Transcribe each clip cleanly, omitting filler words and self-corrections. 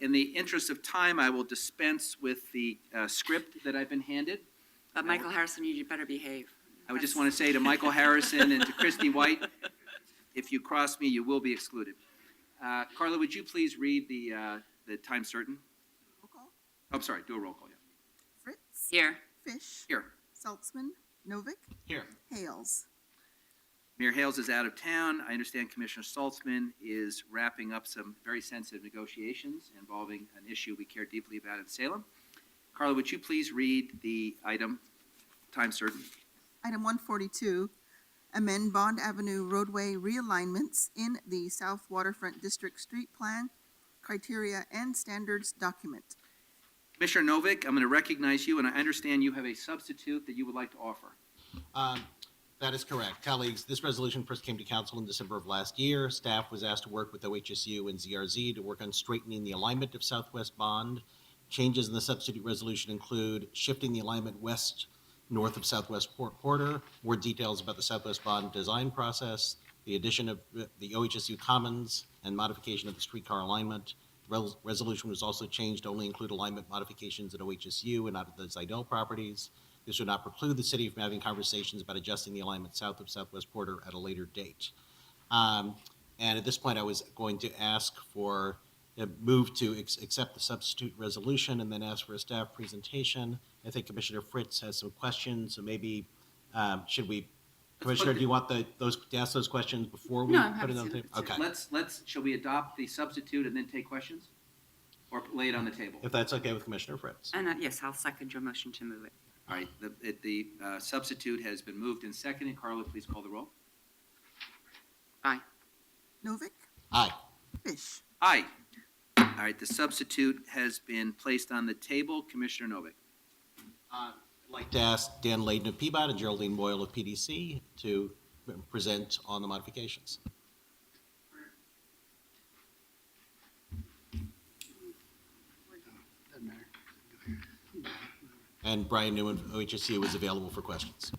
In the interest of time, I will dispense with the script that I've been handed. Michael Harrison, you better behave. I would just want to say to Michael Harrison and to Christy White, if you cross me, you will be excluded. Carla, would you please read the time certain? Roll call. Oh, I'm sorry, do a roll call, yeah. Fritz. Here. Fish. Here. Saltzman. Novick. Here. Hales. Mayor Hales is out of town. I understand Commissioner Saltzman is wrapping up some very sensitive negotiations involving an issue we care deeply about in Salem. Carla, would you please read the item, time certain? Item 142, amend Bond Avenue roadway realignments in the South Waterfront District Street Plan, criteria and standards document. Commissioner Novick, I'm going to recognize you, and I understand you have a substitute that you would like to offer. That is correct. Colleagues, this resolution first came to council in December of last year. Staff was asked to work with OHSU and ZRZ to work on straightening the alignment of Southwest Bond. Changes in the substitute resolution include shifting the alignment west north of Southwest Porter, more details about the Southwest Bond design process, the addition of the OHSU Commons, and modification of the streetcar alignment. The resolution was also changed to only include alignment modifications at OHSU and not at the Zidell properties. This would not preclude the city from having conversations about adjusting the alignment south of Southwest Porter at a later date. And at this point, I was going to ask for move to accept the substitute resolution and then ask for a staff presentation. I think Commissioner Fritz has some questions, so maybe, should we, Commissioner, do you want to ask those questions before we No, I'm put happy it on to. the table? Okay, Shall we adopt the substitute and then take questions? Or lay it on the table? if that's okay with Commissioner Fritz. And yes, I'll second your motion to move it. All right, the substitute has been moved and seconded. Carla, please call the roll. Aye. Novick, Aye. Fish. Aye. All right, the substitute has been placed on the table. Commissioner Novick. I'd like to ask Dan Layden of PBOT and Geraldine Boyle of PDC to present on the modifications. And Brian Newman of OHSU is available for questions.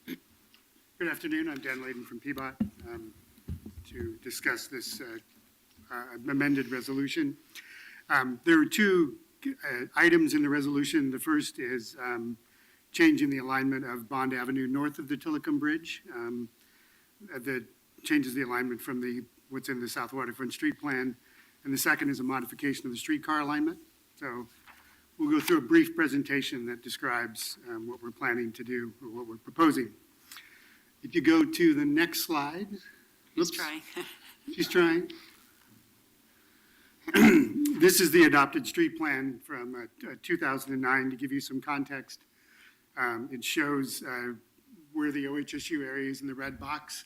Good afternoon, I'm Dan Layden from PBOT to discuss this amended resolution. There are two items in the resolution. The first is changing the alignment of Bond Avenue north of the Tillicum Bridge. That changes the alignment from what's in the South Waterfront Street Plan. And the second is a modification of the streetcar alignment. So we'll go through a brief presentation that describes what we're planning to do, or what we're proposing. If you go to the next slide. Who's Oops, trying? She's trying. This is the adopted street plan from 2009 to give you some context. It shows where the OHSU area is in the red box,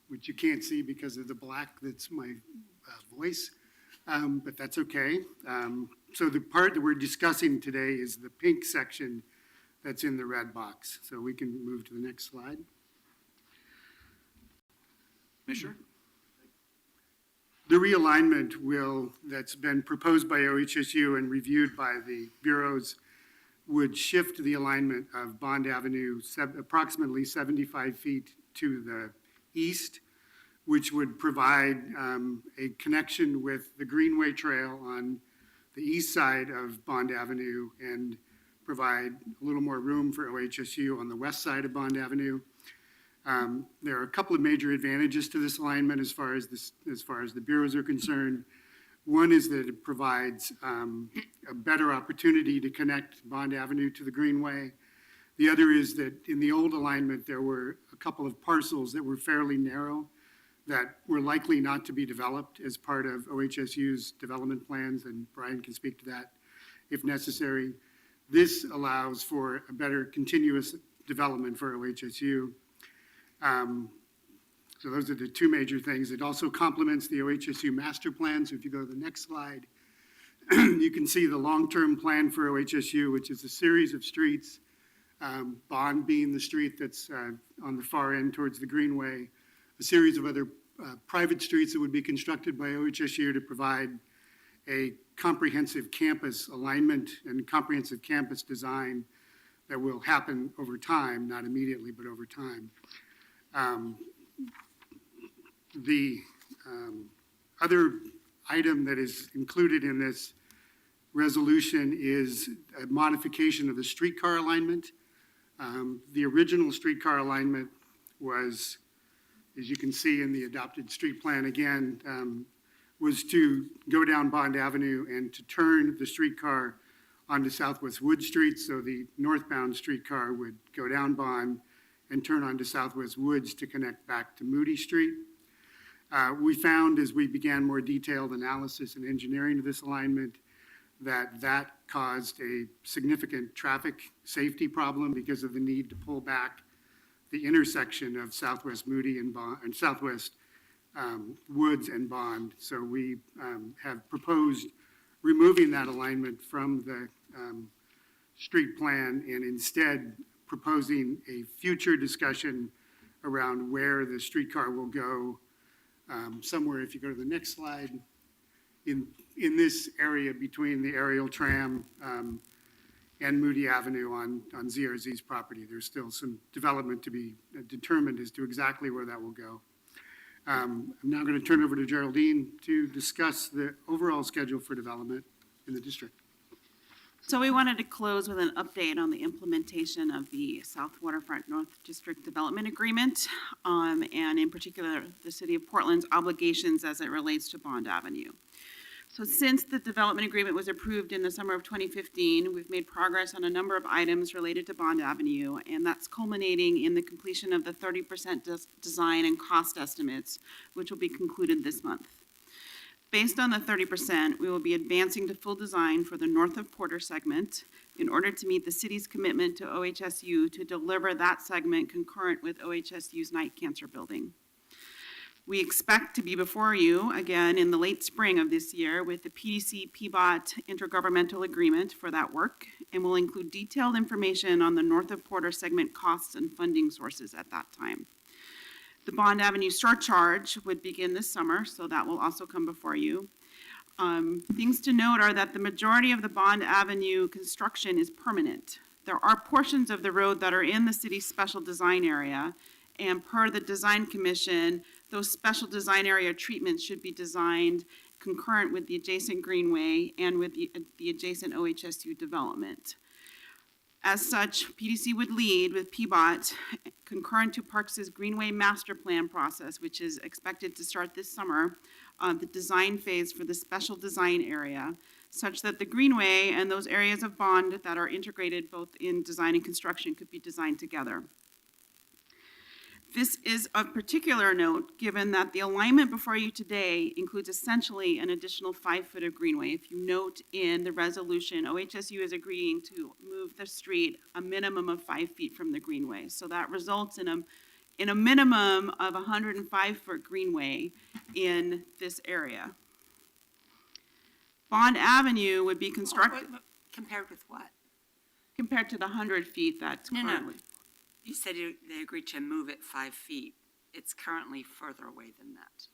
which you can't see because of the black that's my voice, but that's okay. So the part that we're discussing today is the pink section that's in the red box. So we can move to the next slide. Commissioner? The realignment that's been proposed by OHSU and reviewed by the bureaus would shift the alignment of Bond Avenue approximately 75 feet to the east, which would provide a connection with the Greenway Trail on the east side of Bond Avenue and provide a little more room for OHSU on the west side of Bond Avenue. There are a couple of major advantages to this alignment as far as the bureaus are concerned. One is that it provides a better opportunity to connect Bond Avenue to the Greenway. The other is that in the old alignment, there were a couple of parcels that were fairly narrow that were likely not to be developed as part of OHSU's development plans, and Brian can speak to that if necessary. This allows for a better continuous development for OHSU. So those are the two major things. It also complements the OHSU master plan. So if you go to the next slide, you can see the long-term plan for OHSU, which is a series of streets, Bond being the street that's on the far end towards the Greenway, a series of other private streets that would be constructed by OHSU to provide a comprehensive campus alignment and comprehensive campus design that will happen over time, not immediately, but over time. The other item that is included in this resolution is a modification of the streetcar alignment. The original streetcar alignment was, as you can see in the adopted street plan again, was to go down Bond Avenue and to turn the streetcar onto Southwest Wood Street. So the northbound streetcar would go down Bond and turn onto Southwest Woods to connect back to Moody Street. We found as we began more detailed analysis and engineering of this alignment that caused a significant traffic safety problem because of the need to pull back the intersection of Southwest Moody and Bond and Southwest Woods and Bond. So we have proposed removing that alignment from the street plan and instead proposing a future discussion around where the streetcar will go. Somewhere, if you go to the next slide, in this area between the aerial tram and Moody Avenue on ZRZ's property, there's still some development to be determined as to exactly where that will go. I'm now going to turn over to Geraldine to discuss the overall schedule for development in the district. So we wanted to close with an update on the implementation of the South Waterfront North District Development Agreement, and in particular, the City of Portland's obligations as it relates to Bond Avenue. So since the development agreement was approved in the summer of 2015, we've made progress on a number of items related to Bond Avenue, and that's culminating in the completion of the 30% design and cost estimates, which will be concluded this month. Based on the 30%, we will be advancing to full design for the North of Porter segment in order to meet the city's commitment to OHSU to deliver that segment concurrent with OHSU's night cancer building. We expect to be before you again in the late spring of this year with the PDC-PBOT intergovernmental agreement for that work, and will include detailed information on the North of Porter segment costs and funding sources at that time. The Bond Avenue surcharge would begin this summer, so that will also come before you. Things to note are that the majority of the Bond Avenue construction is permanent. There are portions of the road that are in the city's special design area, and per the Design Commission, those special design area treatments should be designed concurrent with the adjacent greenway and with the adjacent OHSU development. As such, PDC would lead with PBOT concurrent to Parks' Greenway Master Plan process, which is expected to start this summer, the design phase for the special design area, such that the greenway and those areas of bond that are integrated both in design and construction could be designed together. This is of particular note, given that the alignment before you today includes essentially an additional 5 foot of greenway. If you note in the resolution, OHSU is agreeing to move the street a minimum of 5 feet from the greenway. So that results in a minimum of 105 foot greenway in this area. Bond Avenue would be constructed Compared with what? compared to the 100 feet that's No, no. currently. You said they agreed to move it 5 feet. It's currently further away than that.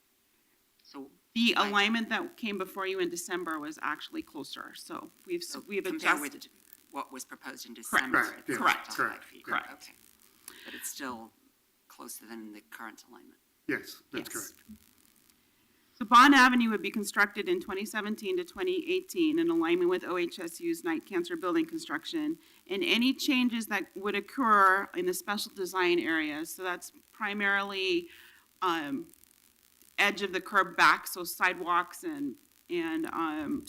So The Right. alignment that came before you in December was actually closer, so we've compared adjusted. with what was proposed in December. Correct, it's yeah, correct, not correct, 5 feet. correct. Okay. But it's still closer than the current alignment. Yes, that's Yes. correct. So Bond Avenue would be constructed in 2017 to 2018 in alignment with OHSU's night cancer building construction, and any changes that would occur in the special design areas, so that's primarily edge of the curb back, so sidewalks and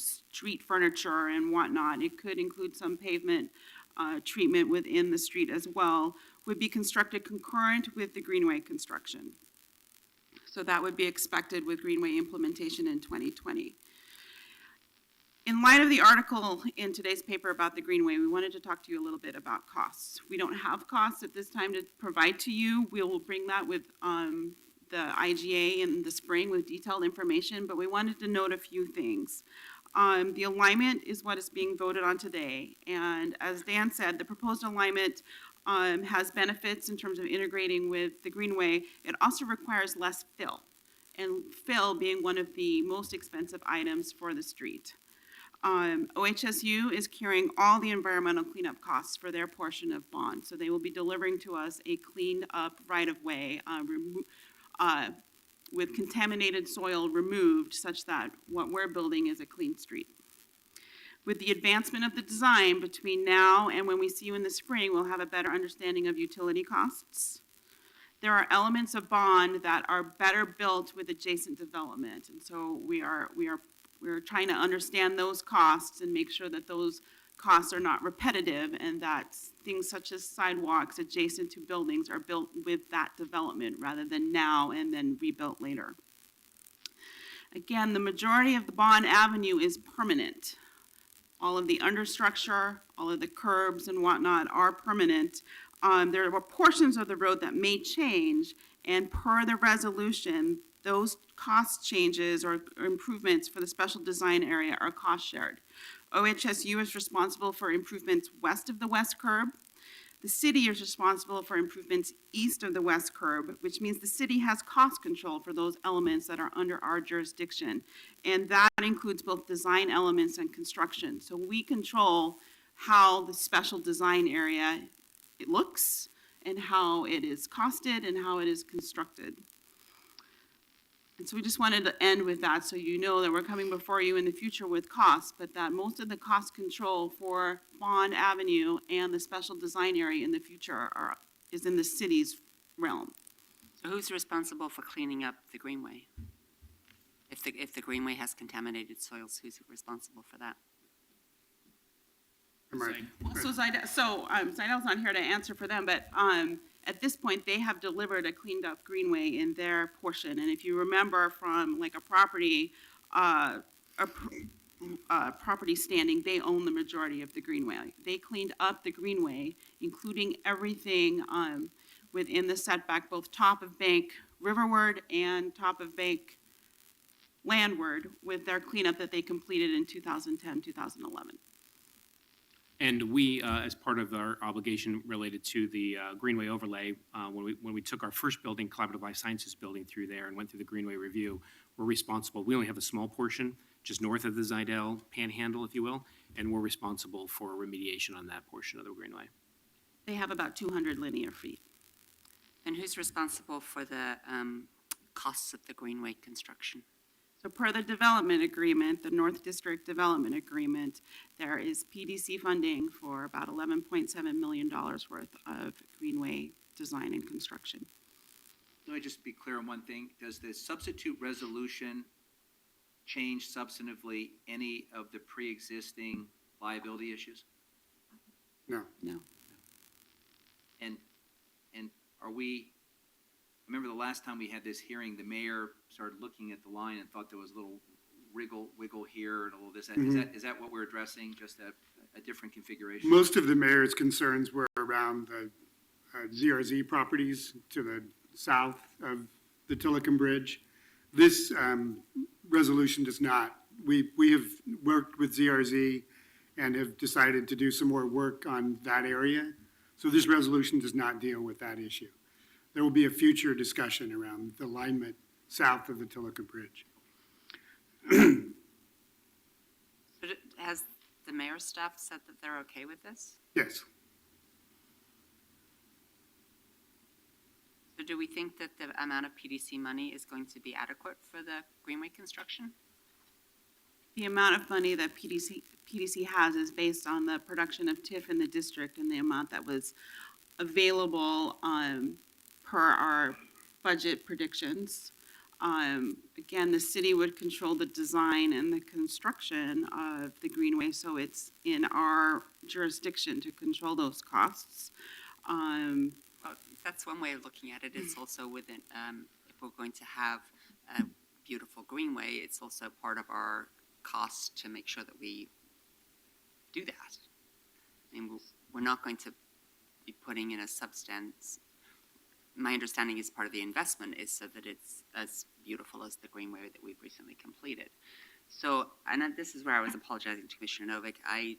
street furniture and whatnot. It could include some pavement treatment within the street as well, would be constructed concurrent with the greenway construction. So that would be expected with greenway implementation in 2020. In light of the article in today's paper about the greenway, we wanted to talk to you a little bit about costs. We don't have costs at this time to provide to you. We will bring that with the IGA in the spring with detailed information, but we wanted to note a few things. The alignment is what is being voted on today, and as Dan said, the proposed alignment has benefits in terms of integrating with the greenway. It also requires less fill, and fill being one of the most expensive items for the street. OHSU is carrying all the environmental cleanup costs for their portion of bond, so they will be delivering to us a cleaned up right-of-way with contaminated soil removed such that what we're building is a clean street. With the advancement of the design between now and when we see you in the spring, we'll have a better understanding of utility costs. There are elements of bond that are better built with adjacent development, and so we're trying to understand those costs and make sure that those costs are not repetitive and that things such as sidewalks adjacent to buildings are built with that development rather than now and then rebuilt later. Again, the majority of the Bond Avenue is permanent. All of the understructure, all of the curbs and whatnot are permanent. There are portions of the road that may change, and per the resolution, those cost changes or improvements for the special design area are cost shared. OHSU is responsible for improvements west of the west curb. The city is responsible for improvements east of the west curb, which means the city has cost control for those elements that are under our jurisdiction. And that includes both design elements and construction. So we control how the special design area it looks and how it is costed and how it is constructed. And so we just wanted to end with that, so you know that we're coming before you in the future with costs, but that most of the cost control for Bond Avenue and the special design area in the future is in the city's realm. So who's responsible for cleaning up the greenway? If the greenway has contaminated soils, who's responsible for that? Am I- So Zidell's not here to answer for them, but at this point, they have delivered a cleaned up greenway in their portion. And if you remember from like a property standing, they own the majority of the greenway. They cleaned up the greenway, including everything within the setback, both top of bank riverward and top of bank landward, with their cleanup that they completed in 2010, 2011. And we, as part of our obligation related to the Greenway overlay, when we took our first building, Collaborative Life Sciences building through there and went through the Greenway review, we're responsible. We only have a small portion, just north of the Zidell Panhandle, if you will, and we're responsible for remediation on that portion of the Greenway. They have about 200 linear feet. And who's responsible for the costs of the greenway construction? So per the development agreement, the North District Development Agreement, there is PDC funding for about $11.7 million worth of greenway design and construction. Let me just be clear on one thing. Does the substitute resolution change substantively any of the pre-existing liability issues? No. No. And are we, I remember the last time we had this hearing, the mayor started looking at the line and thought there was a little wiggle here and a little this. Is that what we're addressing, just a different configuration? Most of the mayor's concerns were around the ZRZ properties to the south of the Tillicum Bridge. This resolution does not. We have worked with ZRZ and have decided to do some more work on that area. So this resolution does not deal with that issue. There will be a future discussion around the alignment south of the Tillicum Bridge. Has the mayor's staff said that they're okay with this? Yes. So do we think that the amount of PDC money is going to be adequate for the greenway construction? The amount of money that PDC has is based on the production of TIF in the district and the amount that was available per our budget predictions. Again, the city would control the design and the construction of the greenway, so it's in our jurisdiction to control those costs. Well, that's one way of looking at it. It's also within, if we're going to have a beautiful greenway, it's also part of our cost to make sure that we do that. I mean, we're not going to be putting in a substance. My understanding is part of the investment is so that it's as beautiful as the greenway that we've recently completed. So, and this is where I was apologizing to Commissioner Novick. I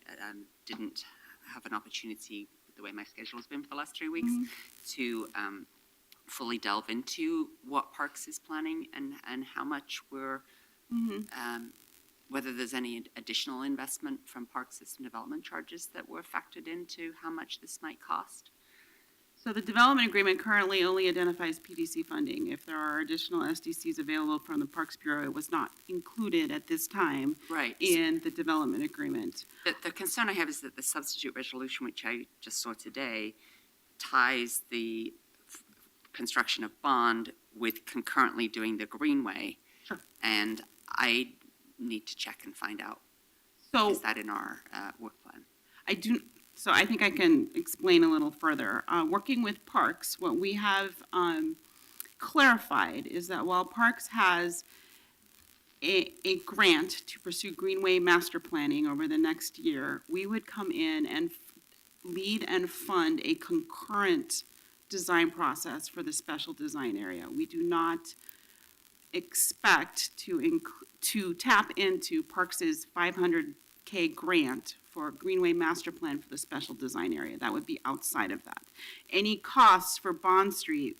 didn't have an opportunity, the way my schedule has been for the last 3 weeks, to fully delve into what Parks is planning and how much we're, whether there's any additional investment from Parks System development charges that were factored into how much this might cost. So the development agreement currently only identifies PDC funding. If there are additional SDCs available from the Parks Bureau, it was not included at this time Right. in the development agreement. The concern I have is that the substitute resolution, which I just saw today, ties the construction of Bond with concurrently doing the greenway. Sure. And I need to check and find out, So is that in our work plan? So I think I can explain a little further. Working with Parks, what we have clarified is that while Parks has a grant to pursue Greenway master planning over the next year, we would come in and lead and fund a concurrent design process for the special design area. We do not expect to tap into Parks's $500K grant for Greenway master plan for the special design area. That would be outside of that. Any costs for Bond Street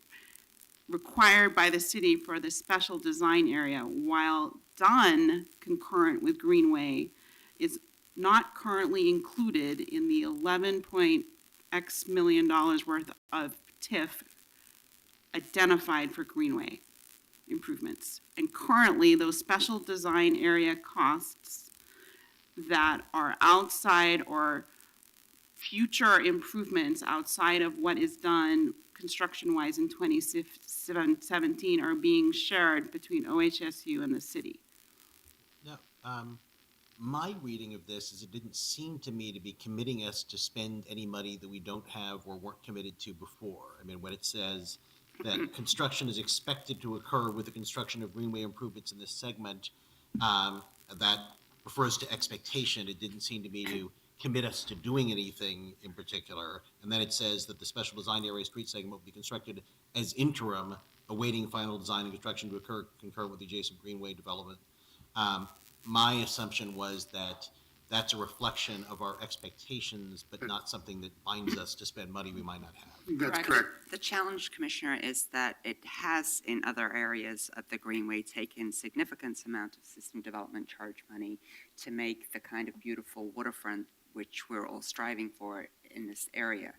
required by the city for the special design area, while done concurrent with Greenway, is not currently included in the $11.X million worth of TIF identified for Greenway. improvements. And currently, those special design area costs that are outside or future improvements outside of what is done construction-wise in 2017 are being shared between OHSU and the city. No, my reading of this is it didn't seem to me to be committing us to spend any money that we don't have or weren't committed to before. I mean, when it says that construction is expected to occur with the construction of greenway improvements in this segment, that refers to expectation. It didn't seem to me to commit us to doing anything in particular. And then it says that the special design area street segment will be constructed as interim, awaiting final design and construction to occur concurrent with the adjacent greenway development. My assumption was that that's a reflection of our expectations, but not something that binds us to spend money we might not have. That's correct. The challenge, Commissioner, is that it has in other areas of the Greenway taken significant amount of system development charge money to make the kind of beautiful waterfront which we're all striving for in this area.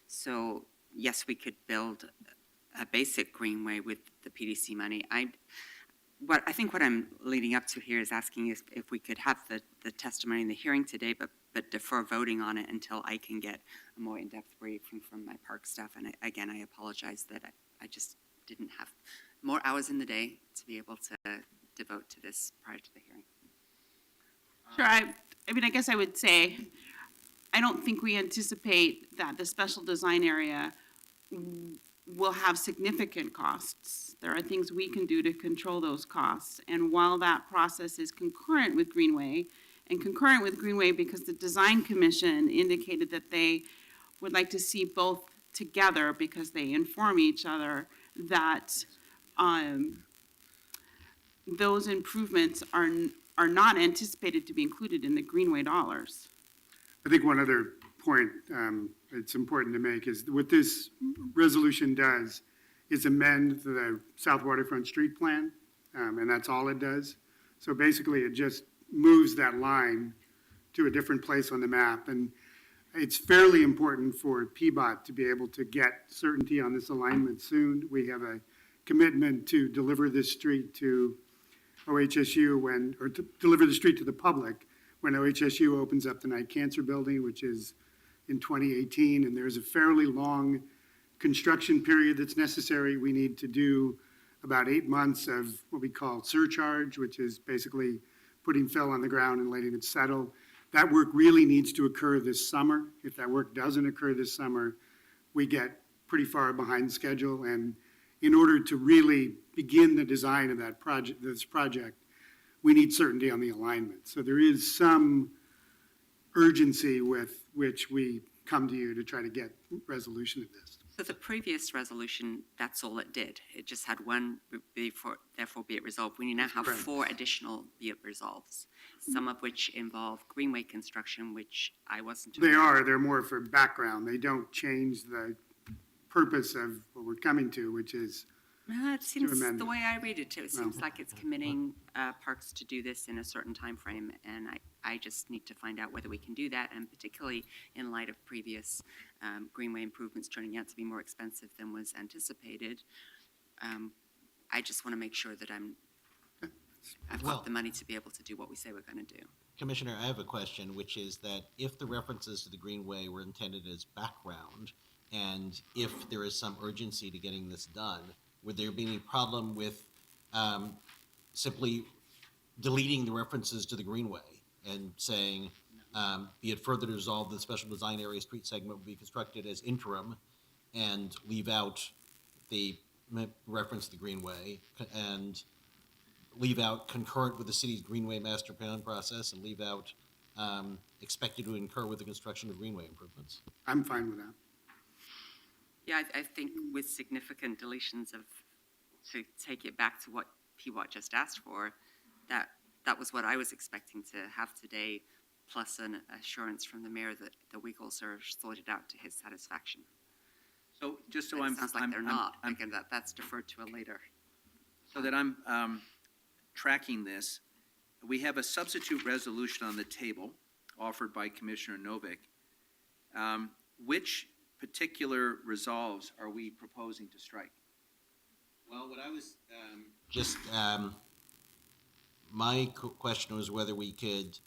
So yes, we could build a basic greenway with the PDC money. I think what I'm leading up to here is asking if we could have the testimony in the hearing today, but defer voting on it until I can get a more in-depth briefing from my park staff. And again, I apologize that I just didn't have more hours in the day to be able to devote to this prior to the hearing. Sure, I mean, I guess I would say, I don't think we anticipate that the special design area will have significant costs. There are things we can do to control those costs. And while that process is concurrent with Greenway, and concurrent with Greenway because the Design Commission indicated that they would like to see both together because they inform each other, that those improvements are not anticipated to be included in the Greenway dollars. I think one other point it's important to make is what this resolution does is amend the South Waterfront Street Plan, and that's all it does. So basically, it just moves that line to a different place on the map. And it's fairly important for PBOT to be able to get certainty on this alignment soon. We have a commitment to deliver this street to OHSU or to deliver the street to the public when OHSU opens up the Night Cancer Building, which is in 2018. And there's a fairly long construction period that's necessary. We need to do about 8 months of what we call surcharge, which is basically putting fill on the ground and letting it settle. That work really needs to occur this summer. If that work doesn't occur this summer, we get pretty far behind schedule. And in order to really begin the design of that project, we need certainty on the alignment. So there is some urgency with which we come to you to try to get resolution of this. So the previous resolution, that's all it did. It just had one, therefore be it resolved. We now have Correct. 4 additional be it resolves, some of which involve greenway construction, which I wasn't They aware of. are, they're more for background. They don't change the purpose of what we're coming to, which is, It seems, amend the it. way I read it too, it seems Well. like it's committing parks to do this in a certain time frame, and I just need to find out whether we can do that, and particularly in light of previous greenway improvements turning out to be more expensive than was anticipated. I just want to make sure that I've Well- got the money to be able to do what we say we're going to do. Commissioner, I have a question, which is that if the references to the Greenway were intended as background, and if there is some urgency to getting this done, would there be any problem with simply deleting the references to the Greenway and saying, be it further resolved, the special design area street segment will be constructed as interim and leave out the reference to the Greenway and leave out concurrent with the city's Greenway master plan process and leave out expected to incur with the construction of Greenway improvements? I'm fine with that. Yeah, I think with significant deletions to take it back to what PWAT just asked for, that was what I was expecting to have today, plus an assurance from the mayor that the Wiggles are sorted out to his satisfaction. So just so But I'm. it sounds like I'm- they're I'm- not, I'm- thinking that that's deferred to a later. So that I'm tracking this, we have a substitute resolution on the table offered by Commissioner Novick. Which particular resolves are we proposing to strike? Well, what I was, my question was whether we could,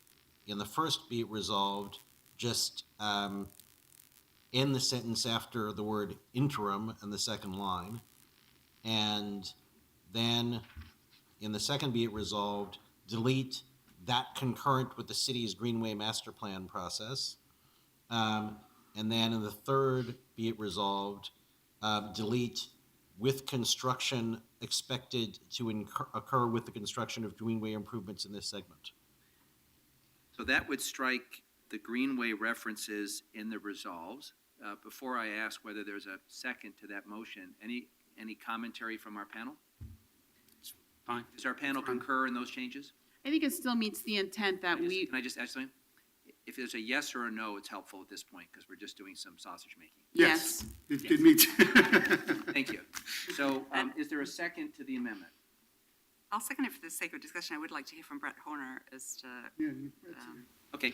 in the first be it resolved, just end the sentence after the word interim in the second line. And then in the second be it resolved, delete that concurrent with the city's Greenway master plan process. And then in the third be it resolved, delete with construction expected to occur with the construction of Greenway improvements in this segment. So that would strike the Greenway references in the resolves. Before I ask whether there's a second to that motion, any commentary from our panel? Fine. Does our panel concur in those changes? I think it still meets the intent that we, Can I just ask something? If there's a yes or a no, it's helpful at this point, because we're just doing some sausage making. Yes, it meets. Thank you. So, is there a second to the amendment? I'll second it for the sake of discussion. I would like to hear from Brett Horner as to, Yeah, Okay.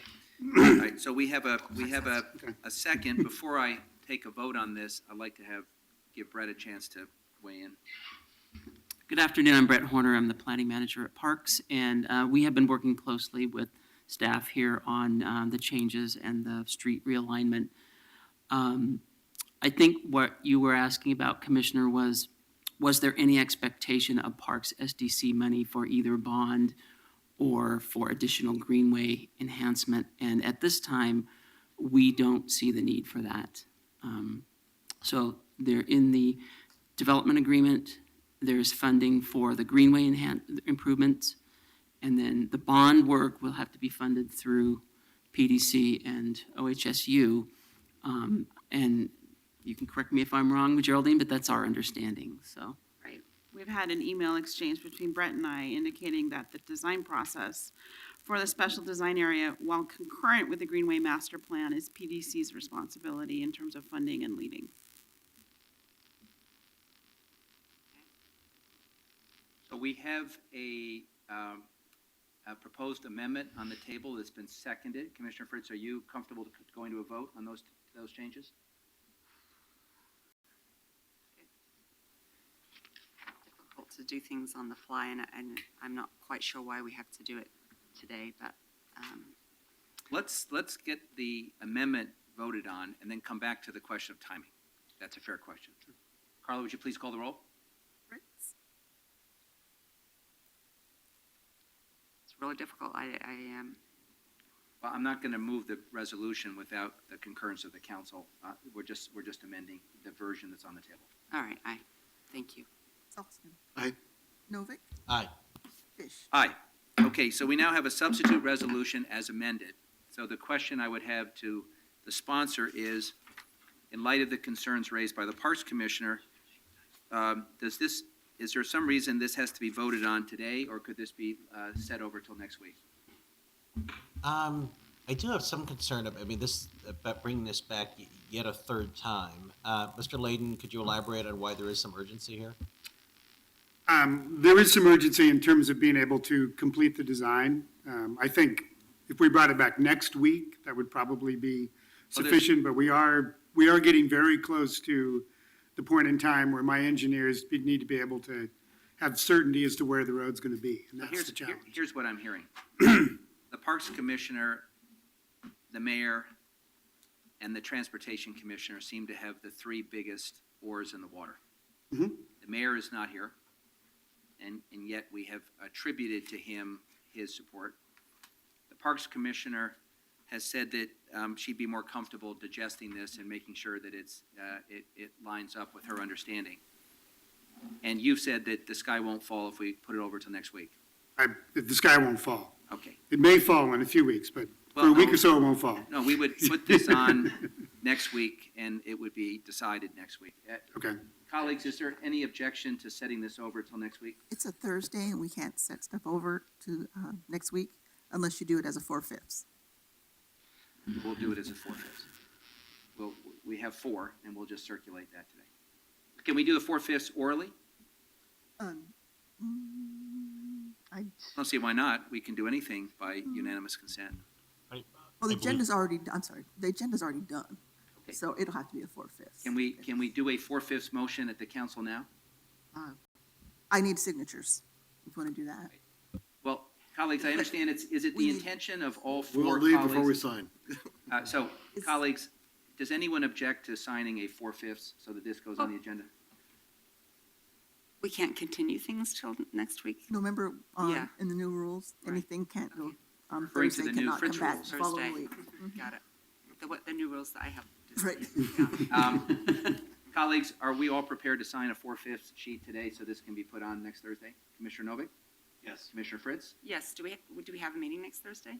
All right, so we have a Okay. second. Before I take a vote on this, I'd like to give Brett a chance to weigh in. Good afternoon, I'm Brett Horner, I'm the planning manager at Parks, and we have been working closely with staff here on the changes and the street realignment. I think what you were asking about, Commissioner, was there any expectation of Parks SDC money for either bond or for additional greenway enhancement? And at this time, we don't see the need for that. So they're in the development agreement. There's funding for the greenway improvements, and then the bond work will have to be funded through PDC and OHSU. And you can correct me if I'm wrong, Geraldine, but that's our understanding, so. right, we've had an email exchange between Brett and I indicating that the design process for the special design area, while concurrent with the Greenway Master Plan, is PDC's responsibility in terms of funding and leading. So we have a proposed amendment on the table that's been seconded. Commissioner Fritz, are you comfortable going to a vote on those changes? difficult to do things on the fly, and I'm not quite sure why we have to do it today, but Let's get the amendment voted on and then come back to the question of timing. That's a fair question. Carla, would you please call the roll? Fritz, it's really difficult. Well, I'm not going to move the resolution without the concurrence of the council. We're just amending the version that's on the table. All right, thank you. Saltzman, Aye. Novick, Aye. Fish. Aye. Okay, so we now have a substitute resolution as amended. So the question I would have to the sponsor is, in light of the concerns raised by the Parks Commissioner, is there some reason this has to be voted on today, or could this be set over till next week? I do have some concern about bringing this back yet a third time. Mr. Layden, could you elaborate on why there is some urgency here? There is some urgency in terms of being able to complete the design. I think if we brought it back next week, that would probably be sufficient, but we are getting very close to the point in time where my engineers need to be able to have certainty as to where the road's going to be, and So that's the challenge. Here's what I'm hearing. The Parks Commissioner, the mayor, and the Transportation Commissioner seem to have the three biggest oars in the water. Mhm. The mayor is not here, and yet we have attributed to him his support. The Parks Commissioner has said that she'd be more comfortable digesting this and making sure that it lines up with her understanding. And you've said that the sky won't fall if we put it over till next week. The sky won't fall. Okay. It may fall in a few weeks, but for Well, a week no. or so, it won't fall. No, we would put this on next week, and it would be decided next week. Okay. Colleagues, is there any objection to setting this over till next week? It's a Thursday and we can't set stuff over to next week unless you do it as a 4/5. We'll do it as a 4/5. We have 4, and we'll just circulate that today. Can we do the 4/5 orally? I, Don't see why not. We can do anything by unanimous consent. well, the I believe- agenda's already, I'm sorry, the agenda's already done. Okay. So it'll have to be a 4/5. Can we do a 4/5 motion at the council now? I need signatures, if you want to do that. Well, colleagues, I understand is it We the need- intention of all We'll four leave before we colleagues? sign. So, Is- colleagues, does anyone object to signing a 4/5 so that this goes on the agenda? We can't continue things till next week? No, remember, Yeah. in the new rules, Right. anything can't go on Referring to Thursday, the new cannot come Fritz back rules. the following Thursday. week. Got it. The new rules that I have. Right. Colleagues, are we all prepared to sign a 4/5 sheet today so this can be put on next Thursday? Commissioner Novak? Yes. Commissioner Fritz? Yes, do we have a meeting next Thursday?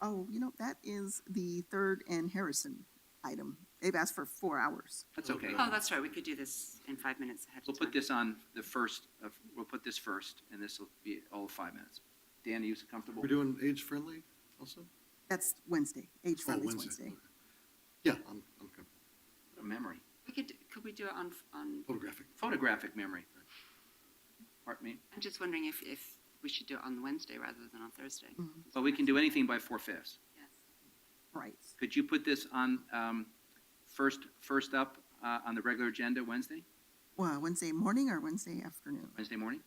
Oh, that is the Third and Harrison item. They've asked for 4 hours. That's okay. Oh, that's right, we could do this in 5 minutes ahead We'll of time. put this on the first, we'll put this first, and this will be all of 5 minutes. Dan, are you comfortable? We're doing age-friendly also? That's Wednesday, age Oh, friendly is Wednesday. Okay. Yeah, I'm good. What a memory. Could we do it on, Photographic. Photographic memory. Pardon me? I'm just wondering if we should do it on Wednesday rather than on Thursday. But we can do anything by 4/5. Yes. Right. Could you put this on first up on the regular agenda Wednesday, Well, Wednesday morning or Wednesday afternoon? Wednesday morning?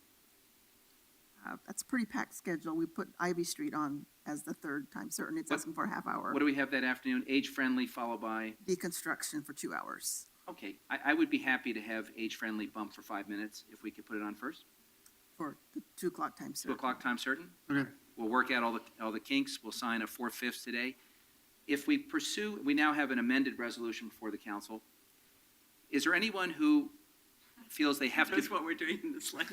That's a pretty packed schedule. We put Ivy Street on as the third time certain. It's What- asking for a half hour. What do we have that afternoon? Age-friendly followed by, Deconstruction for 2 hours okay, I would be happy to have age-friendly bump for 5 minutes if we could put it on first. for the 2 o'clock time 2 certain. o'clock time certain? Okay. We'll work out all the kinks. We'll sign a 4/5 today. If we pursue, we now have an amended resolution before the council. Is there anyone who feels they have That's to, what we're doing in this line.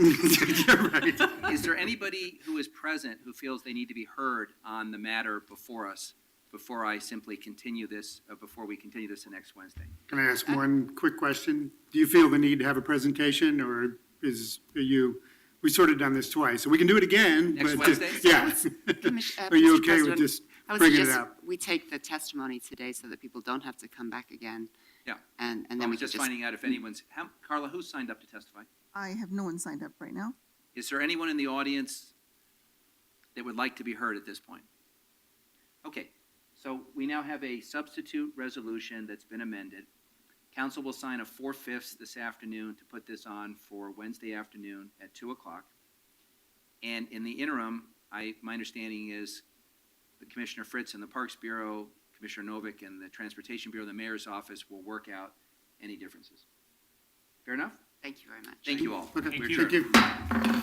is there anybody who is present who feels they need to be heard on the matter before us, before I simply continue this, before we continue this to next Wednesday? Can I ask one quick question? Do you feel the need to have a presentation, or we sort of done this twice, so we can do it again? Next but Wednesday? Yeah. Are you Mr. okay with President, just I would bringing it suggest up? we take the testimony today so that people don't have to come back again. Yeah. And I then we was can just just, finding out if anyone's, Carla, who's signed up to testify? I have no one signed up right now. Is there anyone in the audience that would like to be heard at this point? Okay, so we now have a substitute resolution that's been amended. Council will sign a 4/5 this afternoon to put this on for Wednesday afternoon at 2 o'clock. And in the interim, my understanding is the Commissioner Fritz and the Parks Bureau, Commissioner Novak and the Transportation Bureau, the Mayor's Office will work out any differences. Fair enough? thank you very much. Thank you all. Okay, Thank you. thank you.